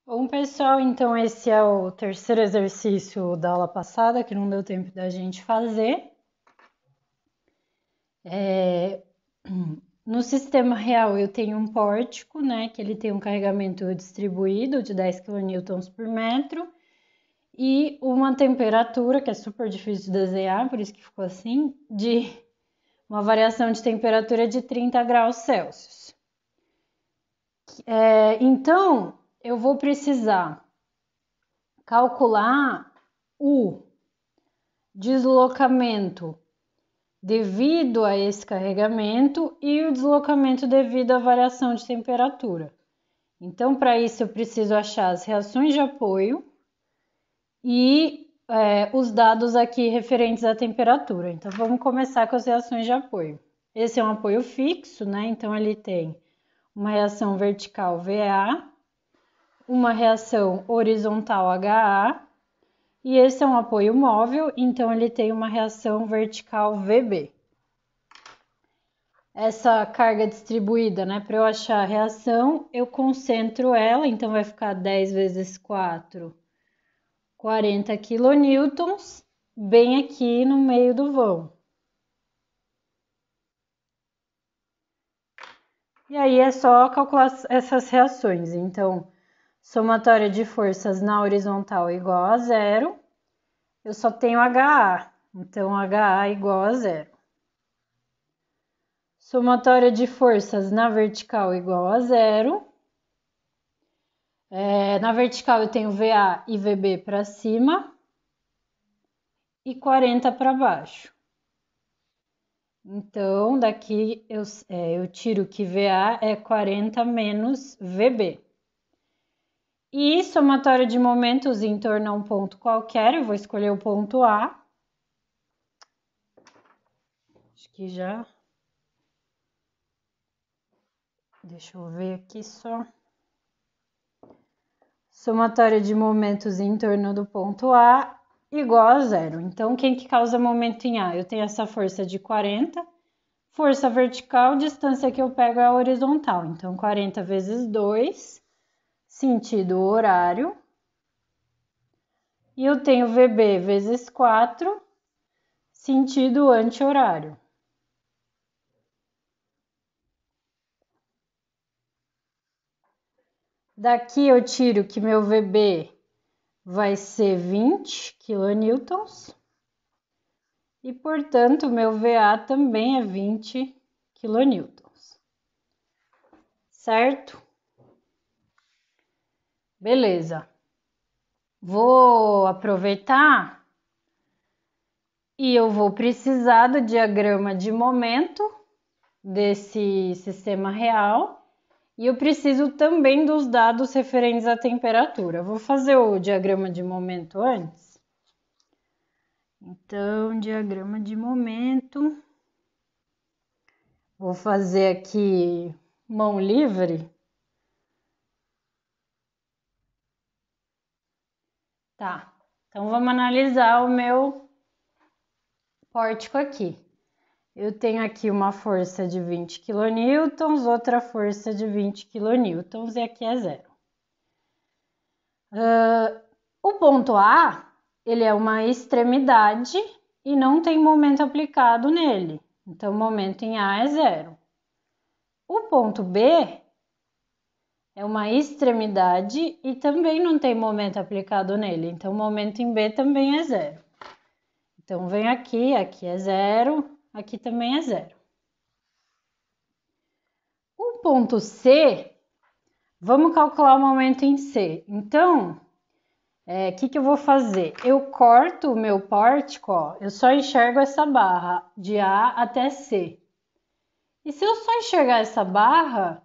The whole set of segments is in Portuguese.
Bom, pessoal, então esse é o terceiro exercício da aula passada, que não deu tempo da gente fazer. No sistema real eu tenho um pórtico, né, que ele tem um carregamento distribuído de 10 kN por metro e uma temperatura, que é super difícil de desenhar, por isso que ficou assim, de uma variação de temperatura de 30 graus Celsius. Então, eu vou precisar calcular o deslocamento devido a esse carregamento e o deslocamento devido à variação de temperatura. Então, para isso, eu preciso achar as reações de apoio e os dados aqui referentes à temperatura. Então, vamos começar com as reações de apoio. Esse é um apoio fixo, né? Então, ele tem uma reação vertical VA, uma reação horizontal HA, e esse é um apoio móvel, então ele tem uma reação vertical VB. Essa carga distribuída, né, para eu achar a reação, eu concentro ela, então vai ficar 10 vezes 4, 40 kN, bem aqui no meio do vão. E aí é só calcular essas reações. Então, somatória de forças na horizontal igual a zero. Eu só tenho HA, então HA igual a zero. Somatória de forças na vertical igual a zero. Na vertical eu tenho VA e VB para cima e 40 para baixo. Então, daqui eu tiro que VA é 40 menos VB. E somatória de momentos em torno a um ponto qualquer, eu vou escolher o ponto A. Acho que já... Deixa eu ver aqui só. Somatória de momentos em torno do ponto A igual a zero. Então, quem que causa momento em A? Eu tenho essa força de 40, força vertical, distância que eu pego é a horizontal. Então, 40 vezes 2, sentido horário. E eu tenho VB vezes 4, sentido anti-horário. Daqui eu tiro que meu VB vai ser 20 kN. E, portanto, meu VA também é 20 kN. Certo? Beleza. Vou aproveitar e eu vou precisar do diagrama de momento desse sistema real e eu preciso também dos dados referentes à temperatura. Vou fazer o diagrama de momento antes. Então, diagrama de momento. Vou fazer aqui mão livre. Tá, então vamos analisar o meu pórtico aqui. Eu tenho aqui uma força de 20 kN, outra força de 20 kN, e aqui é zero. O ponto A, ele é uma extremidade e não tem momento aplicado nele. Então, o momento em A é zero. O ponto B é uma extremidade e também não tem momento aplicado nele. Então, o momento em B também é zero. Então, vem aqui é zero, aqui também é zero. O ponto C, vamos calcular o momento em C. Então, que eu vou fazer? Eu corto o meu pórtico, ó, eu só enxergo essa barra de A até C. E se eu só enxergar essa barra,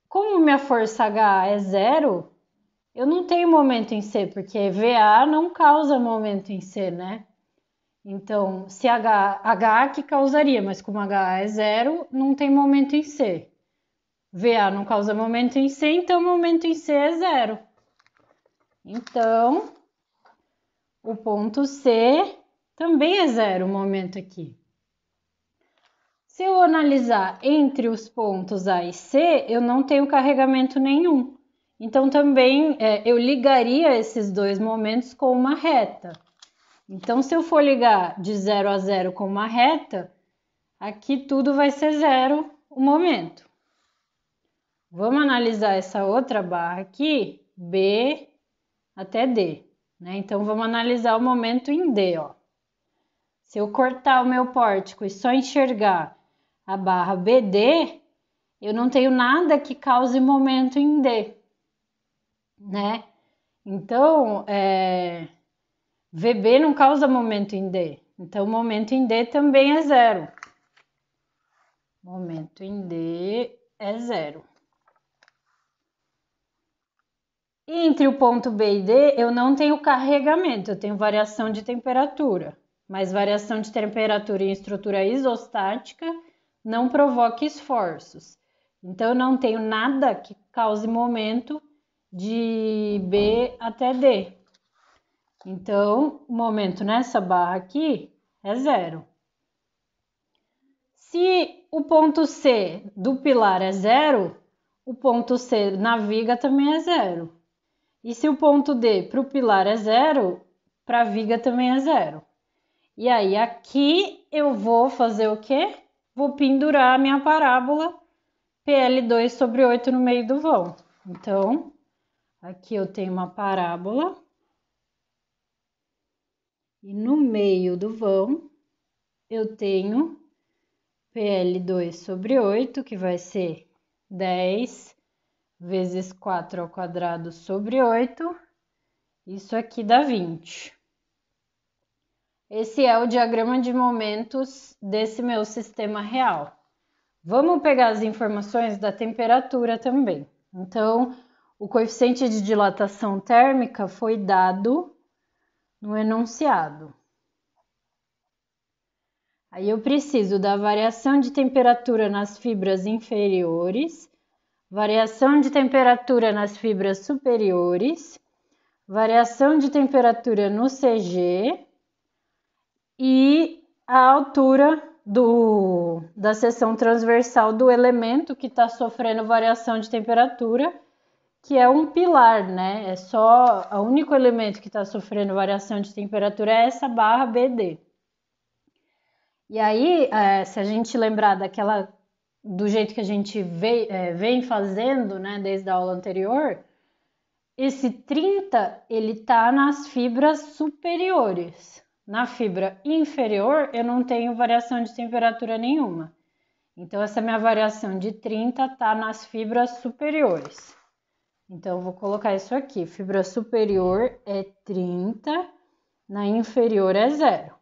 como minha força H é zero, eu não tenho momento em C, porque VA não causa momento em C, né? Então, se H que causaria, mas como H é zero, não tem momento em C. VA não causa momento em C, então momento em C é zero. Então, o ponto C também é zero o momento aqui. Se eu analisar entre os pontos A e C, eu não tenho carregamento nenhum. então também eu ligaria esses dois momentos com uma reta. Então, se eu for ligar de 0 a 0 com uma reta, aqui tudo vai ser zero o momento. Vamos analisar essa outra barra aqui, B até D, né? Então, vamos analisar o momento em D, ó. Se eu cortar o meu pórtico e só enxergar a barra BD, eu não tenho nada que cause momento em D, né? Então, VB não causa momento em D. Então, o momento em D também é zero. Momento em D é zero. Entre o ponto B e D, eu não tenho carregamento, eu tenho variação de temperatura. Mas variação de temperatura em estrutura isostática não provoca esforços. Então, eu não tenho nada que cause momento de B até D. Então, o momento nessa barra aqui é zero. Se o ponto C do pilar é zero, o ponto C na viga também é zero. E se o ponto D para o pilar é zero, para a viga também é zero. E aí, aqui eu vou fazer o quê? Vou pendurar a minha parábola PL2 sobre 8 no meio do vão. Então, aqui eu tenho uma parábola. E no meio do vão, eu tenho PL2 sobre 8, que vai ser 10 vezes 4 ao quadrado sobre 8. Isso aqui dá 20. Esse é o diagrama de momentos desse meu sistema real. Vamos pegar as informações da temperatura também. Então, o coeficiente de dilatação térmica foi dado no enunciado. Aí eu preciso da variação de temperatura nas fibras inferiores, variação de temperatura nas fibras superiores, variação de temperatura no CG e a altura da seção transversal do elemento que está sofrendo variação de temperatura, que é um pilar, né? É só o único elemento que está sofrendo variação de temperatura é essa barra BD. E aí, se a gente lembrar do jeito que a gente vem fazendo, né, desde a aula anterior, esse 30 ele tá nas fibras superiores. Na fibra inferior, eu não tenho variação de temperatura nenhuma. Então, essa minha variação de 30 tá nas fibras superiores. Então, eu vou colocar isso aqui. Fibra superior é 30, na inferior é 0.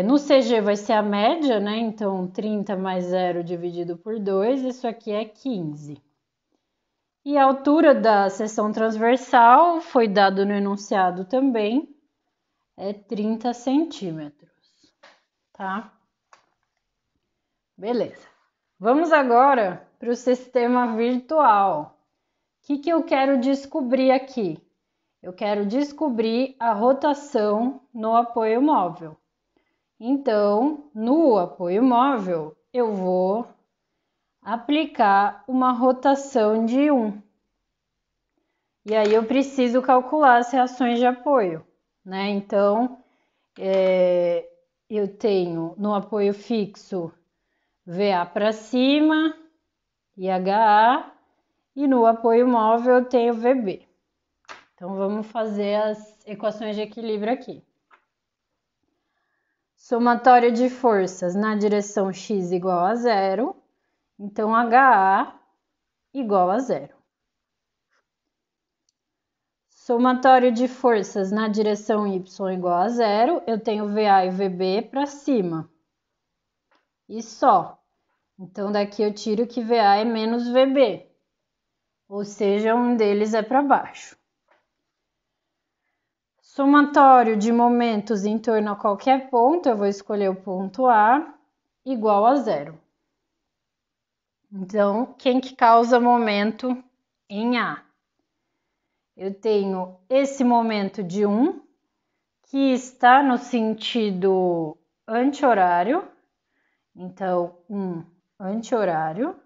No CG vai ser a média, né? Então, 30 mais 0 dividido por 2, isso aqui é 15. E a altura da seção transversal, foi dado no enunciado também, é 30 centímetros, tá? Beleza. Vamos agora para o sistema virtual. O que eu quero descobrir aqui? Eu quero descobrir a rotação no apoio móvel. Então, no apoio móvel, eu vou aplicar uma rotação de 1. E aí eu preciso calcular as reações de apoio, né? Então, eu tenho no apoio fixo VA para cima e HA, e no apoio móvel eu tenho VB. Então, vamos fazer as equações de equilíbrio aqui. Somatório de forças na direção x igual a 0, então HA igual a 0. Somatório de forças na direção y igual a 0, eu tenho VA e VB para cima. E só. Então, daqui eu tiro que VA é menos VB. Ou seja, um deles é para baixo. Somatório de momentos em torno a qualquer ponto, eu vou escolher o ponto A, igual a 0. Então, quem que causa momento em A? Eu tenho esse momento de 1, que está no sentido anti-horário, então, anti-horário.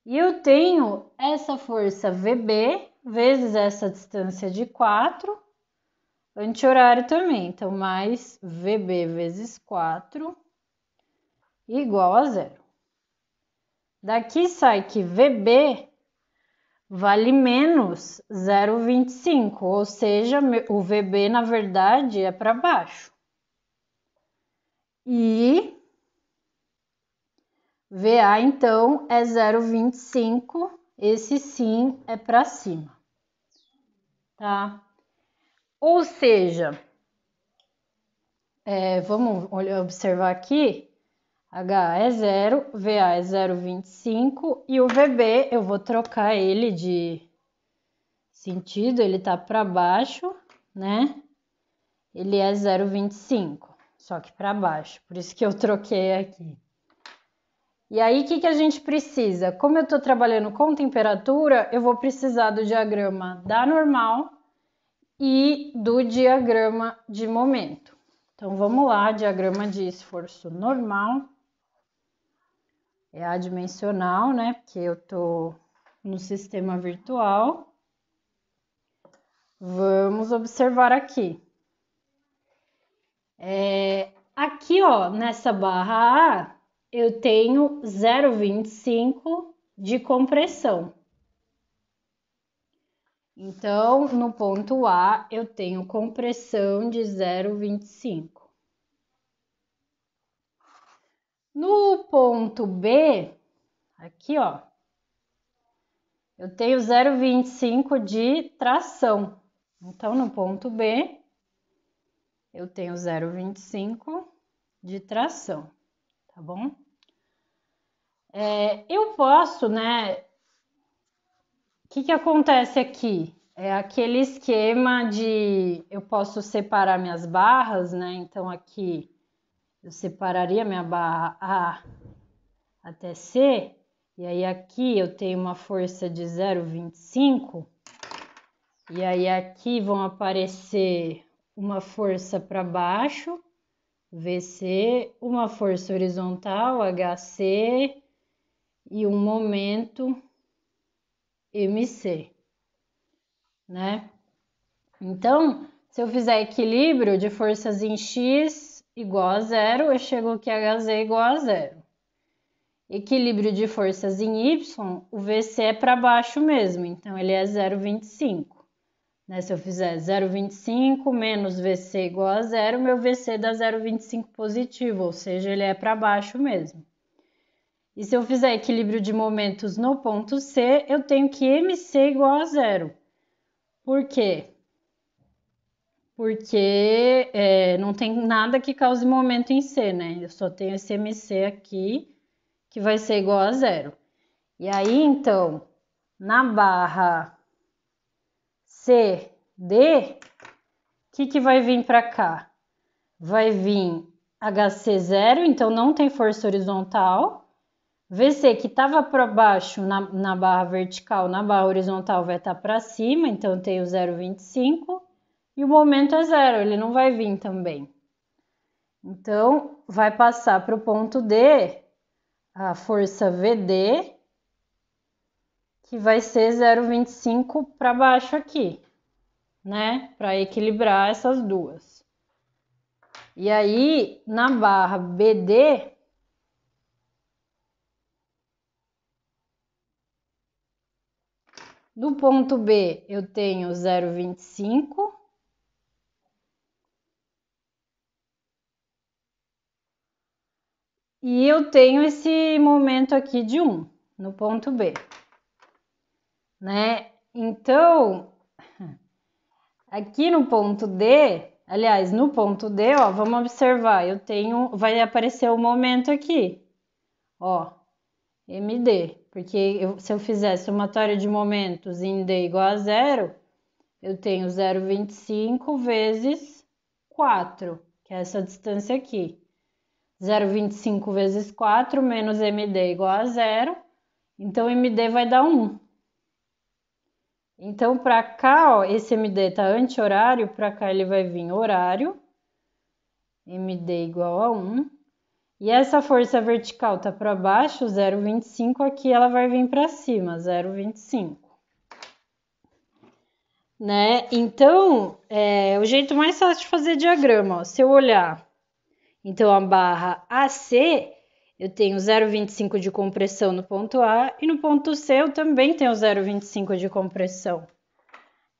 E eu tenho essa força VB vezes essa distância de 4, anti-horário também. Então, mais VB vezes 4 igual a 0. Daqui sai que VB vale menos 0,25, ou seja, o VB na verdade é para baixo. E VA então é 0,25, esse sim é para cima, tá? Ou seja, vamos observar aqui, H é 0, VA é 0,25 e o VB eu vou trocar ele de sentido, ele tá para baixo, né? Ele é 0,25, só que para baixo, por isso que eu troquei aqui. E aí, o que a gente precisa? Como eu estou trabalhando com temperatura, eu vou precisar do diagrama da normal e do diagrama de momento. Então, vamos lá, diagrama de esforço normal. É adimensional, né? Porque eu estou no sistema virtual. Vamos observar aqui. Aqui, ó, nessa barra A, eu tenho 0,25 de compressão. Então, no ponto A, eu tenho compressão de 0,25. No ponto B, aqui, ó, eu tenho 0,25 de tração. Então, no ponto B, eu tenho 0,25 de tração, tá bom? Eu posso, né? O que acontece aqui? É aquele esquema de eu posso separar minhas barras, né? Então aqui eu separaria minha barra A até C, e aí aqui eu tenho uma força de 0,25, e aí aqui vão aparecer uma força para baixo, VC, uma força horizontal, HC, e um momento MC, né? Então, se eu fizer equilíbrio de forças em X igual a 0, eu chego aqui a HZ igual a 0. Equilíbrio de forças em Y, o VC é para baixo mesmo, então ele é 0,25. Né? Se eu fizer 0,25 menos VC igual a 0, meu VC dá 0,25 positivo, ou seja, ele é para baixo mesmo. E se eu fizer equilíbrio de momentos no ponto C, eu tenho que MC igual a 0. Por quê? Porque não tem nada que cause momento em C, né? Eu só tenho esse MC aqui, que vai ser igual a 0. E aí, então, na barra CD, o que vai vir para cá? Vai vir HC0, então não tem força horizontal. VC, que estava para baixo na barra vertical, na barra horizontal vai estar para cima, então eu tenho 0,25. E o momento é 0, ele não vai vir também. Então, vai passar para o ponto D a força VD, que vai ser 0,25 para baixo aqui, né? Para equilibrar essas duas. E aí, na barra BD, no ponto B eu tenho 0,25. E eu tenho esse momento aqui de 1 no ponto B, né? Então, aqui no ponto D, aliás, no ponto D, ó, vamos observar, vai aparecer o momento aqui, ó, MD, porque se eu fizer somatório de momentos em D igual a 0, eu tenho 0,25 vezes 4, que é essa distância aqui. 0,25 vezes 4 menos MD igual a 0, então MD vai dar 1. Então, para cá, ó, esse MD está anti-horário, para cá ele vai vir horário, MD igual a 1. E essa força vertical tá para baixo, 0,25, aqui ela vai vir para cima, 0,25. Né? Então, o jeito mais fácil de fazer diagrama, ó, se eu olhar, então a barra AC, eu tenho 0,25 de compressão no ponto A e no ponto C eu também tenho 0,25 de compressão.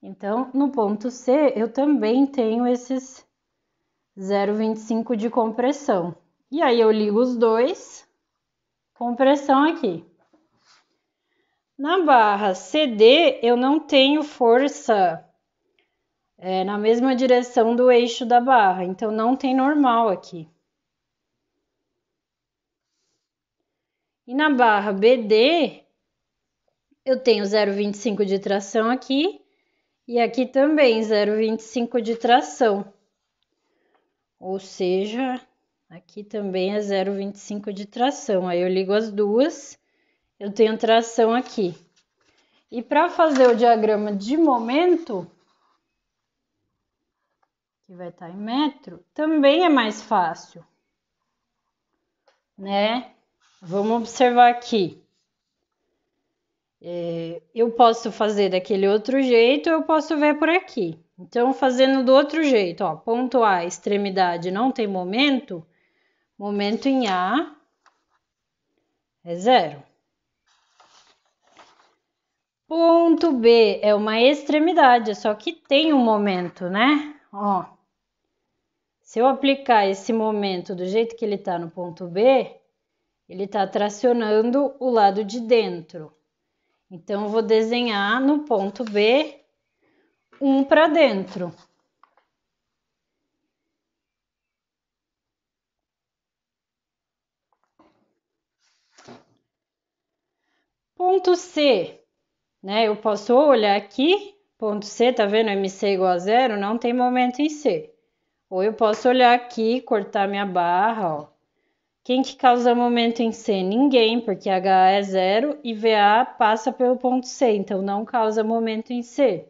Então, no ponto C eu também tenho esses 0,25 de compressão. E aí eu ligo os dois, compressão aqui. Na barra CD eu não tenho força na mesma direção do eixo da barra, então não tem normal aqui. E na barra BD, eu tenho 0,25 de tração aqui, e aqui também 0,25 de tração. Ou seja, aqui também é 0,25 de tração. Aí eu ligo as duas, eu tenho tração aqui. E para fazer o diagrama de momento, que vai estar em metro, também é mais fácil, né? Vamos observar aqui. Eu posso fazer daquele outro jeito, eu posso ver por aqui. Então, fazendo do outro jeito, ó, ponto A, extremidade, não tem momento, momento em A é 0. Ponto B é uma extremidade, só que tem um momento, né? Ó, se eu aplicar esse momento do jeito que ele tá no ponto B, ele tá tracionando o lado de dentro. Então, eu vou desenhar no ponto B um para dentro. Ponto C, né? Eu posso olhar aqui, ponto C, tá vendo? MC igual a 0, não tem momento em C. Ou eu posso olhar aqui, cortar minha barra, ó. Quem que causa momento em C? Ninguém, porque HA é 0 e VA passa pelo ponto C, então não causa momento em C.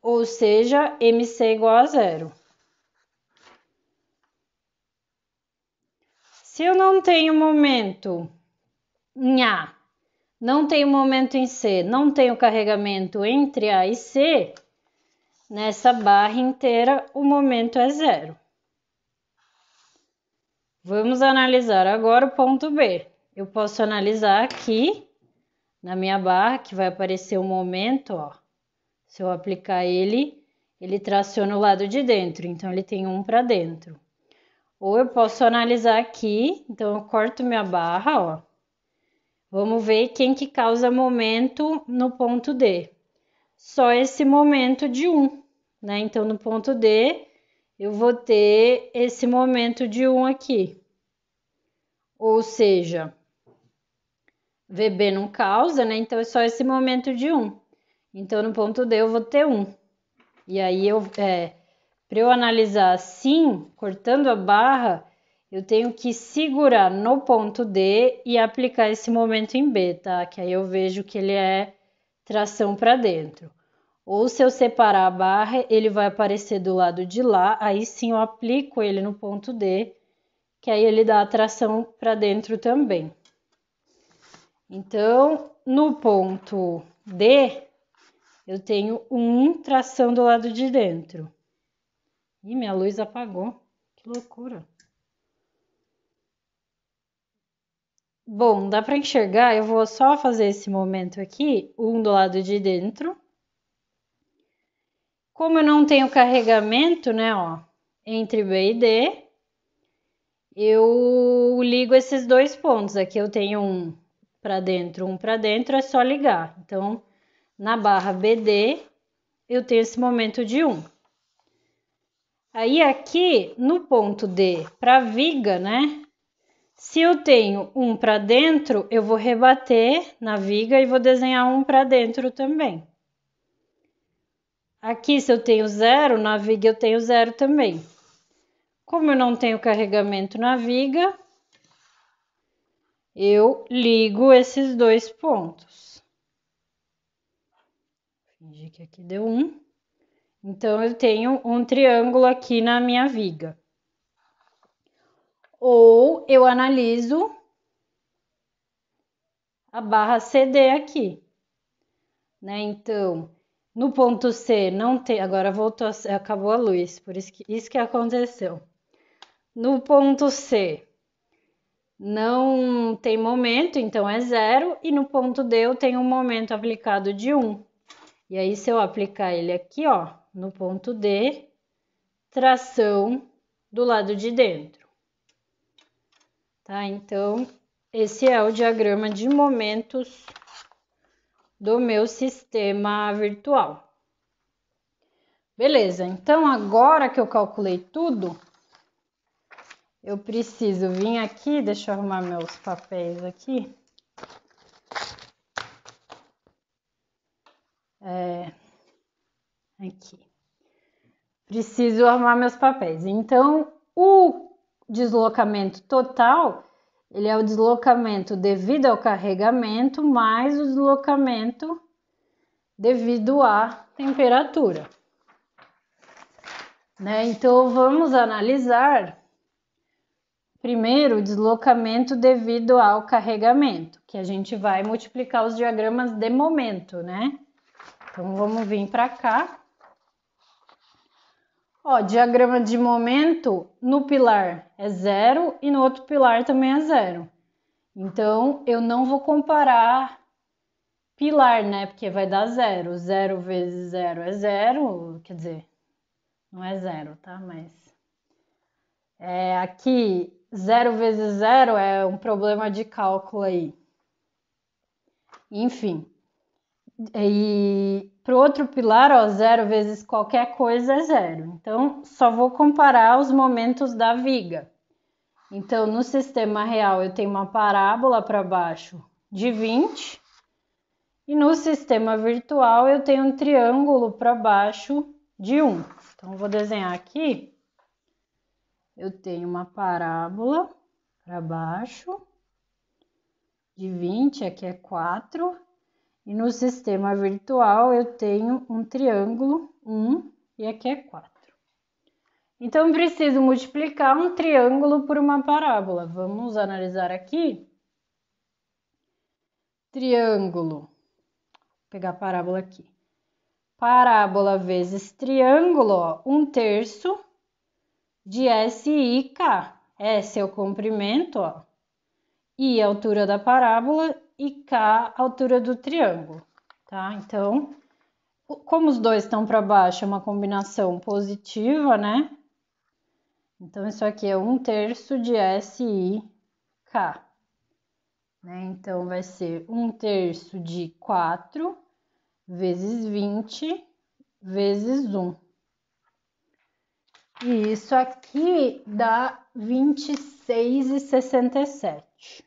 Ou seja, MC igual a 0. Se eu não tenho momento em A, não tenho momento em C, não tenho carregamento entre A e C, nessa barra inteira o momento é 0. Vamos analisar agora o ponto B. Eu posso analisar aqui na minha barra, que vai aparecer o momento, ó. Se eu aplicar ele, ele traciona o lado de dentro, então ele tem um para dentro. Ou eu posso analisar aqui, então eu corto minha barra, ó. Vamos ver quem que causa momento no ponto D. Só esse momento de 1, né? Então, no ponto D, eu vou ter esse momento de 1 aqui. Ou seja, VB não causa, né? Então, é só esse momento de 1. Então, no ponto D, eu vou ter 1. E aí, para eu analisar assim, cortando a barra, eu tenho que segurar no ponto D e aplicar esse momento em B, tá? Que aí eu vejo que ele é tração para dentro. Ou se eu separar a barra, ele vai aparecer do lado de lá, aí sim eu aplico ele no ponto D, que aí ele dá a tração para dentro também. Então, no ponto D, eu tenho 1 tração do lado de dentro. Ih, minha luz apagou. Que loucura. Bom, dá para enxergar, eu vou só fazer esse momento aqui, 1 do lado de dentro. Como eu não tenho carregamento, né, ó, entre B e D, eu ligo esses dois pontos. Aqui eu tenho um para dentro, é só ligar. Então, na barra BD, eu tenho esse momento de 1. Aí aqui no ponto D, para viga, né? Se eu tenho um para dentro, eu vou rebater na viga e vou desenhar um para dentro também. Aqui, se eu tenho 0, na viga eu tenho 0 também. Como eu não tenho carregamento na viga, eu ligo esses dois pontos. Vou fingir que aqui deu 1. Então, eu tenho um triângulo aqui na minha viga. ou eu analiso a barra CD aqui, né? Então, no ponto C não tem, agora voltou, acabou a luz, por isso que aconteceu. No ponto C não tem momento, então é 0, e no ponto D eu tenho um momento aplicado de 1. E aí, se eu aplicar ele aqui, ó, no ponto D, tração do lado de dentro. Tá? Então, esse é o diagrama de momentos do meu sistema virtual. Beleza, então agora que eu calculei tudo, eu preciso vir aqui, deixa eu arrumar meus papéis aqui. Aqui. Preciso arrumar meus papéis. Então, o deslocamento total, ele é o deslocamento devido ao carregamento mais o deslocamento devido à temperatura. Né? Então, vamos analisar primeiro o deslocamento devido ao carregamento, que a gente vai multiplicar os diagramas de momento, né? Então, vamos vir para cá. Ó, diagrama de momento, no pilar é 0 e no outro pilar também é 0. Então, eu não vou comparar pilar, né? Porque vai dar 0. 0 vezes 0 é 0, quer dizer, não é 0, tá? Mas aqui, 0 vezes 0 é um problema de cálculo aí. Enfim. E para o outro pilar, ó, 0 vezes qualquer coisa é 0. Então, só vou comparar os momentos da viga. Então, no sistema real, eu tenho uma parábola para baixo de 20. E no sistema virtual, eu tenho um triângulo para baixo de 1. Então, vou desenhar aqui. Eu tenho uma parábola para baixo de 20, aqui é 4. E no sistema virtual eu tenho um triângulo 1 e aqui é 4. Então, eu preciso multiplicar um triângulo por uma parábola. Vamos analisar aqui. Triângulo. Vou pegar a parábola aqui. Parábola vezes triângulo, ó, 1/3 de SIK. S é o comprimento, ó, I é a altura da parábola e K a altura do triângulo, tá? Então, como os dois estão para baixo, é uma combinação positiva, né? Então, isso aqui é 1/3 de SIK, né? Então, vai ser 1/3 de 4 vezes 20 vezes 1. E isso aqui dá 26,67.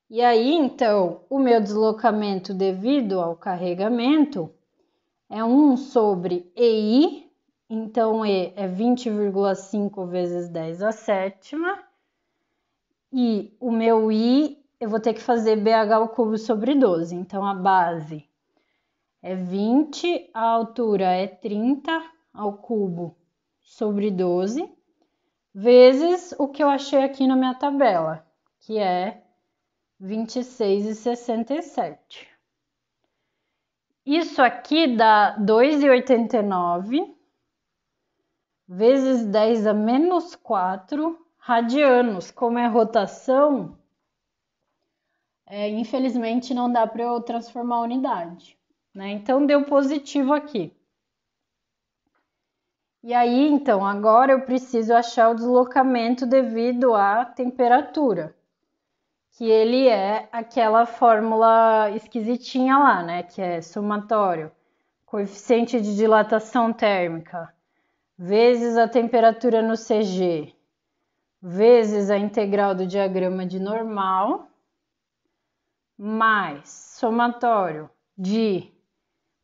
E aí, então, o meu deslocamento devido ao carregamento é 1 sobre EI, então E é 20,5 vezes 10 a sétima, e o meu I eu vou ter que fazer BH ao cubo sobre 12, então a base é 20, a altura é 30 ao cubo sobre 12, vezes o que eu achei aqui na minha tabela, que é 26,67. Isso aqui dá 2,89 vezes 10 a menos 4 radianos. Como é rotação, infelizmente não dá para eu transformar a unidade, né? Então, deu positivo aqui. E aí, então, agora eu preciso achar o deslocamento devido à temperatura, que ele é aquela fórmula esquisitinha lá, né? Que é somatório, coeficiente de dilatação térmica, vezes a temperatura no CG, vezes a integral do diagrama de normal, mais somatório de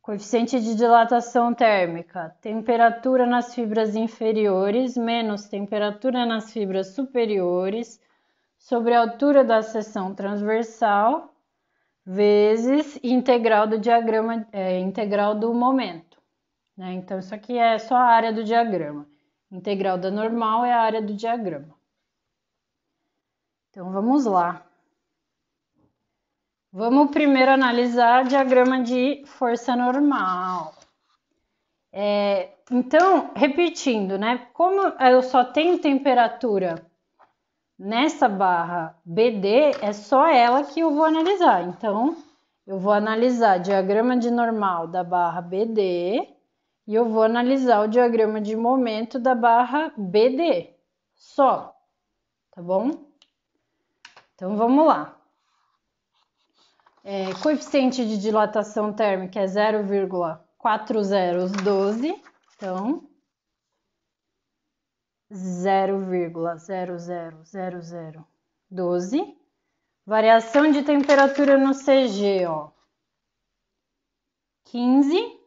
coeficiente de dilatação térmica, temperatura nas fibras inferiores, menos temperatura nas fibras superiores, sobre a altura da seção transversal, vezes integral do diagrama, integral do momento, né? Então, isso aqui é só a área do diagrama. Integral da normal é a área do diagrama. Então, vamos lá. Vamos primeiro analisar o diagrama de força normal. Então, repetindo, né? Como eu só tenho temperatura nessa barra BD, é só ela que eu vou analisar. Então, eu vou analisar o diagrama de normal da barra BD e eu vou analisar o diagrama de momento da barra BD. Só, tá bom? Então, vamos lá. Coeficiente de dilatação térmica é 0,4012. Então, 0,000012. Variação de temperatura no CG, ó, 15.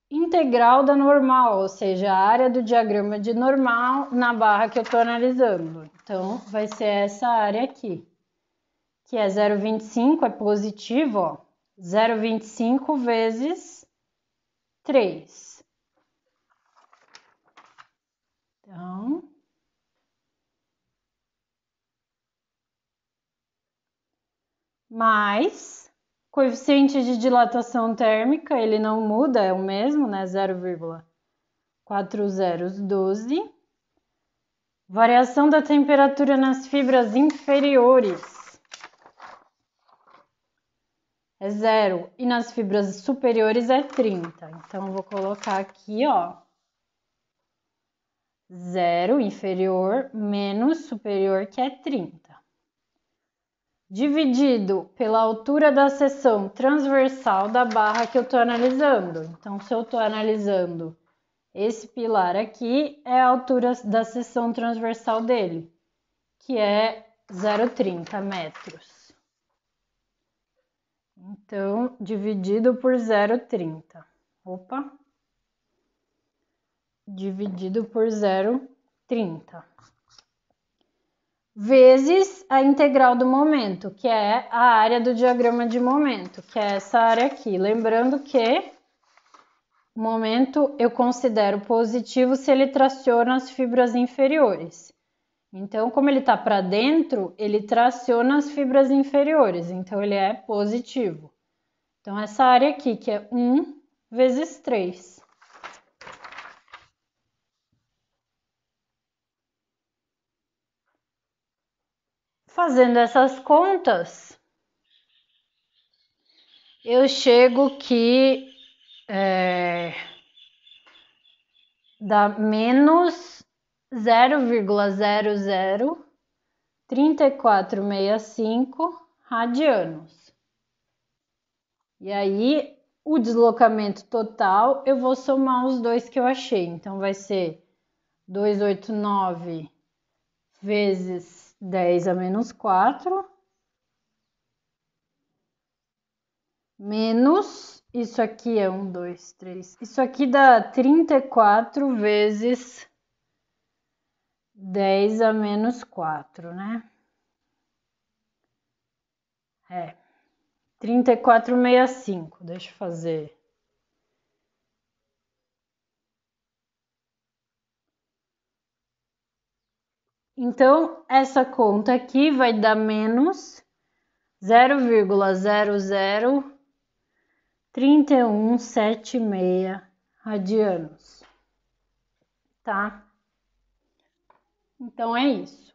Integral da normal, ou seja, a área do diagrama de normal na barra que eu estou analisando. Então, vai ser essa área aqui, que é 0,25, é positivo, ó, 0,25 vezes 3. Então, mais coeficiente de dilatação térmica, ele não muda, é o mesmo, né? 0,4012. Variação da temperatura nas fibras inferiores é 0 e nas fibras superiores é 30. Então, eu vou colocar aqui, ó, 0 inferior menos superior, que é 30. Dividido pela altura da seção transversal da barra que eu estou analisando. Então, se eu estou analisando esse pilar aqui, é a altura da seção transversal dele, que é 0,30 metros. Então, dividido por 0,30. Opa! Dividido por 0,30. Vezes a integral do momento, que é a área do diagrama de momento, que é essa área aqui. Lembrando que o momento eu considero positivo se ele traciona as fibras inferiores. Então, como ele está para dentro, ele traciona as fibras inferiores, então ele é positivo. Então, essa área aqui, que é 1 vezes 3. Fazendo essas contas, eu chego que dá menos 0,003465 radianos. E aí, o deslocamento total, eu vou somar os dois que eu achei. Então, vai ser 289 vezes 10 a menos 4, menos, isso aqui é 1, 2, 3, isso aqui dá 34 vezes 10 a menos 4, né? 3465, deixa eu fazer. Então, essa conta aqui vai dar menos 0,003176 radianos, tá? Então, é isso.